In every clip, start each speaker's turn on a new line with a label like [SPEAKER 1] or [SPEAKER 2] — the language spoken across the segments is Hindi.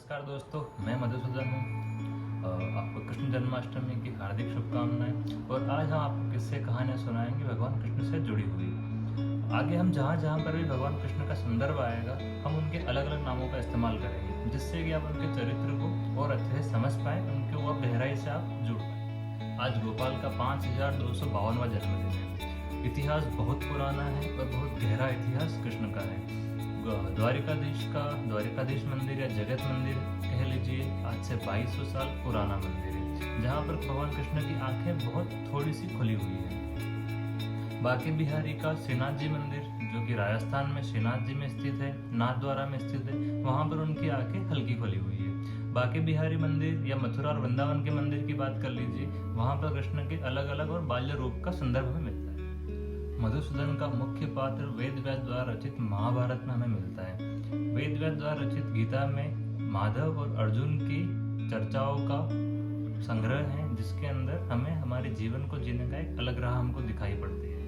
[SPEAKER 1] नमस्कार दोस्तों, मैं मधुसूदन हूँ। आपको कृष्ण जन्माष्टमी की हार्दिक शुभकामनाएं। और आज हम आपको किस्से कहानियाँ सुनाएंगे भगवान कृष्ण से जुड़ी हुई। आगे हम जहाँ जहाँ पर भी भगवान कृष्ण का संदर्भ आएगा, हम उनके अलग अलग नामों का इस्तेमाल करेंगे, जिससे कि आप उनके चरित्र को और अच्छे से समझ पाएँ, उनके और गहराई से आप जुड़ पाएँ। आज गोपाल का 5252वां जन्मदिन है। इतिहास बहुत पुराना है और बहुत गहरा इतिहास कृष्ण का है। द्वारिकाधीश मंदिर या जगत मंदिर कह लीजिए, आज से 2200 साल पुराना मंदिर है, जहाँ पर भगवान कृष्ण की आंखें बहुत थोड़ी सी खुली हुई है। बांके बिहारी का श्रीनाथ जी मंदिर, जो कि राजस्थान में श्रीनाथ जी में स्थित है, नाथद्वारा में स्थित है, वहाँ पर उनकी आंखें हल्की खुली हुई है। बांके बिहारी मंदिर या मथुरा और वृंदावन के मंदिर की बात कर लीजिए, वहाँ पर कृष्ण के अलग अलग और बाल्य रूप का संदर्भ हमें मिलता है। मधुसूदन का मुख्य पात्र वेद व्यास द्वारा रचित महाभारत में हमें मिलता है। वेद व्यास द्वारा रचित गीता में माधव और अर्जुन की चर्चाओं का संग्रह है, जिसके अंदर हमें हमारे जीवन को जीने का एक अलग राह हमको दिखाई पड़ती है।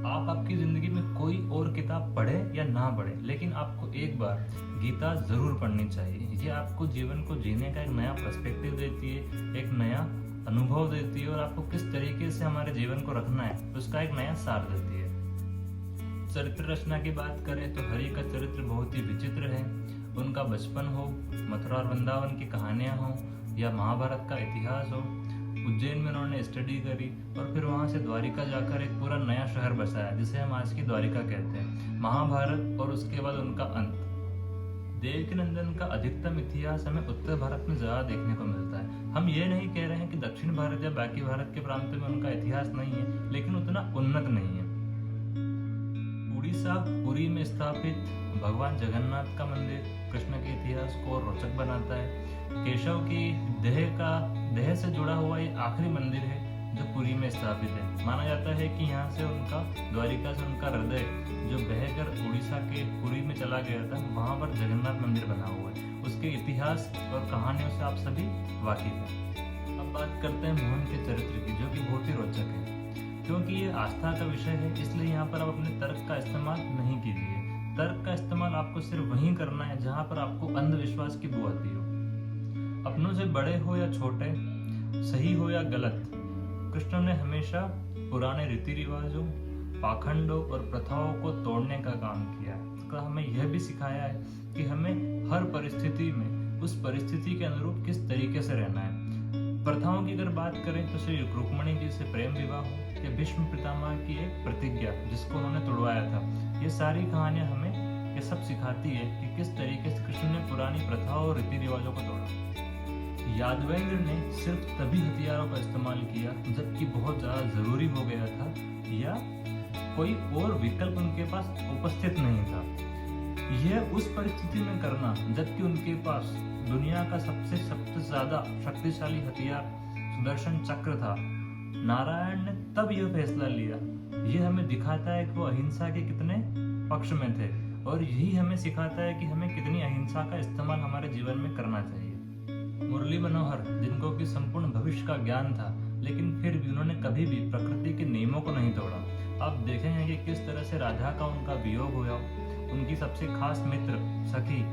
[SPEAKER 1] आप आपकी जिंदगी में कोई और किताब पढ़े या ना पढ़े, लेकिन आपको एक बार गीता जरूर पढ़नी चाहिए। ये आपको जीवन को जीने का एक नया पर्सपेक्टिव देती है, एक नया अनुभव देती है, और आपको किस तरीके से हमारे जीवन को रखना है उसका एक नया सार देती है। चरित्र रचना की बात करें तो हरि का चरित्र बहुत ही विचित्र है। उनका बचपन हो, मथुरा और वृंदावन की कहानियां हो, या महाभारत का इतिहास हो, उज्जैन में उन्होंने स्टडी करी और फिर वहां से द्वारिका जाकर एक पूरा नया शहर बसाया, जिसे हम आज की द्वारिका कहते हैं। महाभारत और उसके बाद उनका अंत। देवकीनंदन का अधिकतम इतिहास हमें उत्तर भारत में ज्यादा देखने को मिलता है। हम ये नहीं कह रहे हैं कि दक्षिण भारत या बाकी भारत के प्रांत में उनका इतिहास नहीं है, लेकिन उतना उन्नत नहीं है। उड़ीसा पुरी में स्थापित भगवान जगन्नाथ का मंदिर कृष्ण के इतिहास को और रोचक बनाता है। केशव की देह से जुड़ा हुआ ये आखिरी मंदिर है जो पुरी में स्थापित है। माना जाता है कि यहाँ से उनका, द्वारिका से उनका हृदय जो बहकर उड़ीसा के पुरी में चला गया था, वहां पर जगन्नाथ मंदिर बना हुआ है। उसके इतिहास और कहानियों से आप सभी वाकिफ हैं। अब बात करते हैं मोहन के चरित्र की, जो कि बहुत ही रोचक है। क्योंकि ये आस्था का विषय है, इसलिए यहाँ पर आप अपने तर्क का इस्तेमाल नहीं कीजिए। तर्क का इस्तेमाल आपको सिर्फ वहीं करना है जहाँ पर आपको अंधविश्वास की बू आती हो। अपनों से बड़े हो या छोटे, सही हो या गलत, कृष्ण ने हमेशा पुराने रीति रिवाजों, पाखंडों और प्रथाओं को तोड़ने का काम किया है। इसका हमें यह भी सिखाया है कि हमें हर परिस्थिति में उस परिस्थिति के अनुरूप किस तरीके से रहना है। प्रथाओं की अगर बात करें तो श्री रुक्मणी जी से प्रेम विवाह या भीष्म पितामह की एक प्रतिज्ञा जिसको उन्होंने तोड़वाया था, ये सारी कहानियां हमें ये सब सिखाती है कि किस तरीके से कृष्ण ने पुरानी प्रथाओं और रीति रिवाजों को तोड़ा। यादवेंद्र ने सिर्फ तभी हथियारों का इस्तेमाल किया जबकि बहुत ज्यादा जरूरी हो गया था या कोई और विकल्प उनके पास उपस्थित नहीं था। यह उस परिस्थिति में करना जबकि उनके पास दुनिया का सबसे ज्यादा शक्तिशाली हथियार सुदर्शन चक्र था। नारायण ने तब यह फैसला लिया। यह हमें दिखाता है कि वो अहिंसा के कितने पक्ष में थे, और यही हमें सिखाता है कि हमें कितनी अहिंसा का इस्तेमाल हमारे जीवन में करना चाहिए। मुरली मनोहर, जिनको कि संपूर्ण भविष्य का ज्ञान था, लेकिन फिर भी उन्होंने कभी भी प्रकृति के नियमों को नहीं तोड़ा। आप देखेंगे कि किस तरह से राधा का उनका वियोग हुआ, उनकी सबसे खास मित्र सखी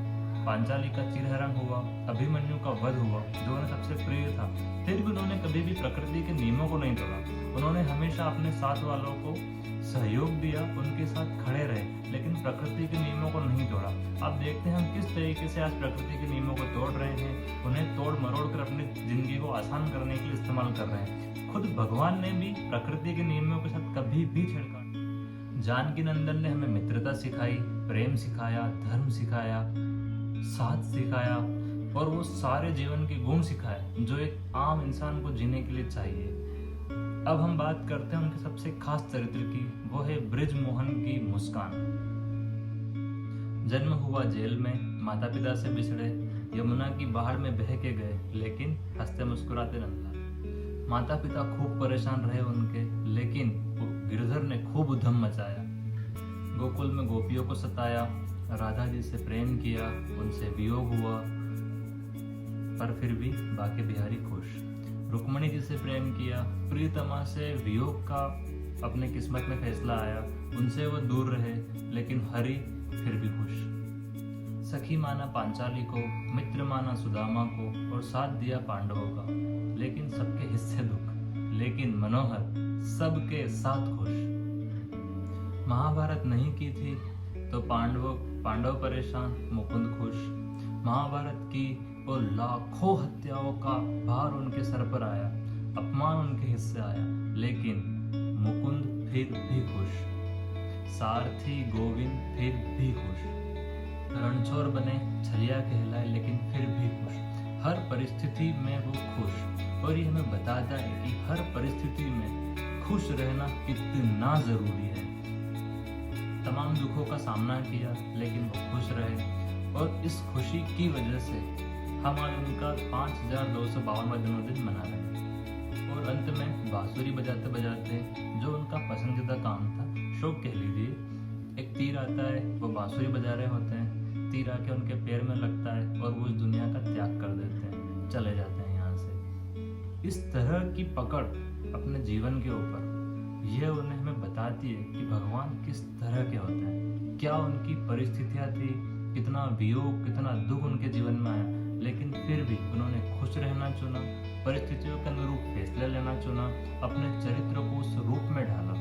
[SPEAKER 1] पांचाली का चिरहरण हुआ, अभिमन्यु का वध हुआ जो उन्हें सबसे प्रिय था, फिर भी उन्होंने कभी भी प्रकृति के नियमों को नहीं तोड़ा। उन्होंने हमेशा अपने साथ वालों को सहयोग दिया, उनके साथ खड़े रहे, लेकिन प्रकृति के नियमों को नहीं तोड़ा। आप देखते हैं हम किस तरीके से आज प्रकृति के नियमों को तोड़ रहे हैं, उन्हें तोड़ मरोड़ कर अपनी जिंदगी को आसान करने के लिए इस्तेमाल कर रहे हैं। खुद भगवान ने भी प्रकृति के नियमों के साथ कभी भी छेड़छाड़। जानकी नंदन ने हमें मित्रता सिखाई, प्रेम सिखाया, धर्म सिखाया, साथ सिखाया, और वो सारे जीवन के गुण सिखाए जो एक आम इंसान को जीने के लिए चाहिए। अब हम बात करते हैं उनके सबसे खास चरित्र की, वो है ब्रिजमोहन की मुस्कान। जन्म हुआ जेल में, माता पिता से बिछड़े, यमुना की बाढ़ में बह के गए, लेकिन हंसते मुस्कुराते नंदा। माता पिता खूब परेशान रहे उनके, लेकिन गिरधर ने खूब उधम मचाया। गोकुल में गोपियों को सताया, राधा जी से प्रेम किया, उनसे वियोग हुआ, पर फिर भी बांके बिहारी खुश। रुक्मणी जी से प्रेम किया, प्रियतमा से वियोग का अपने किस्मत में फैसला आया, उनसे वो दूर रहे, लेकिन हरि फिर भी खुश। सखी माना पांचाली को, मित्र माना सुदामा को और साथ दिया पांडवों का। लेकिन सबके हिस्से दुख, लेकिन मनोहर सबके साथ खुश। महाभारत नहीं की थी तो पांडव परेशान, मुकुंद खुश। महाभारत की वो लाखों हत्याओं का भार उनके सर पर आया, अपमान उनके हिस्से आया, लेकिन मुकुंद फिर भी खुश। सारथी गोविंद फिर भी खुश। रणछोड़ बने, छलिया कहलाए, लेकिन फिर भी खुश। हर परिस्थिति में वो खुश। और ये हमें बताता है कि हर परिस्थिति में खुश रहना कितना जरूरी है। तमाम दुखों का सामना किया, लेकिन वो खुश रहे। और इस खुशी की वजह से हम आज उनका 5252वां जन्मदिन मना रहे हैं। और अंत में बांसुरी बजाते बजाते जो उनका पसंदीदा काम था, शौक कह लीजिए, एक तीर आता है, वो बांसुरी बजा रहे होते हैं, तीर आके उनके पैर में लगता है और वो उस दुनिया का त्याग कर देते हैं, चले जाते हैं यहाँ से। इस तरह की पकड़ अपने जीवन के ऊपर, यह उन्हें हमें बताती है कि भगवान किस तरह के होते हैं, क्या उनकी परिस्थितियाँ थी, कितना वियोग, कितना दुख उनके जीवन में आया, लेकिन फिर भी उन्होंने खुश रहना चुना, परिस्थितियों के अनुरूप फैसले लेना चुना, अपने चरित्र को उस रूप में ढाला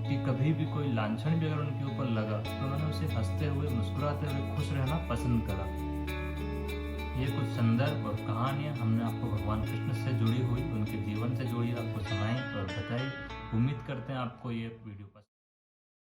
[SPEAKER 1] कि कभी भी कोई लांछन भी अगर उनके ऊपर लगा तो उन्होंने उसे हंसते हुए, मुस्कुराते हुए खुश रहना पसंद करा। ये कुछ संदर्भ और कहानियां हमने आपको भगवान कृष्ण से जुड़ी हुई, उनके जीवन से जुड़ी आपको सुनाई और बताई। उम्मीद करते हैं आपको ये वीडियो पसंद